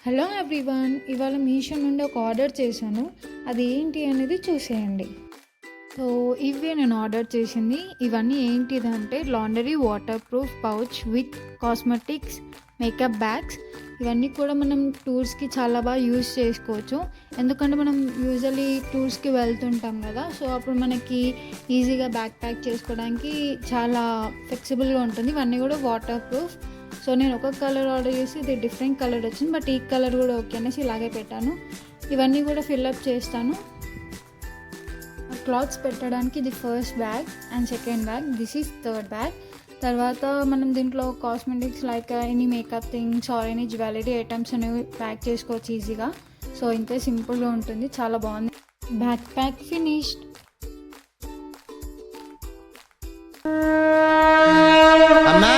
Hello everyone, ఇవాళ మీషో నుండి ఒక ఆర్డర్ చేశాను. అది ఏంటి అనేది చూసేయండి. సో ఇవే నేను ఆర్డర్ చేసింది. ఇవన్నీ ఏంటిదంటే laundry waterproof pouch with cosmetics makeup bags. ఇవన్నీ కూడా మనం టూర్స్కి చాలా బాగా యూజ్ చేసుకోవచ్చు. ఎందుకంటే మనం యూజువల్లీ టూర్స్కి వెళ్తుంటాం కదా, సో అప్పుడు మనకి ఈజీగా బ్యాగ్ ప్యాక్ చేసుకోవడానికి చాలా ఫ్లెక్సిబుల్గా ఉంటుంది. ఇవన్నీ కూడా వాటర్ ప్రూఫ్. సో నేను ఒక కలర్ ఆర్డర్ చేసి ఇది డిఫరెంట్ కలర్ వచ్చింది, బట్ ఈ కలర్ కూడా ఓకే అనేసి ఇలాగే పెట్టాను. ఇవన్నీ కూడా ఫిల్అప్ చేస్తాను. క్లాత్స్ పెట్టడానికి ఇది first bag and second bag, this is third bag. తర్వాత మనం దీంట్లో cosmetics like any makeup things or any jewellery items అనేవి ప్యాక్ చేసుకోవచ్చు ఈజీగా. సో ఇంతే సింపుల్గా ఉంటుంది, చాలా బాగుంది. Back pack finished. అమ్మా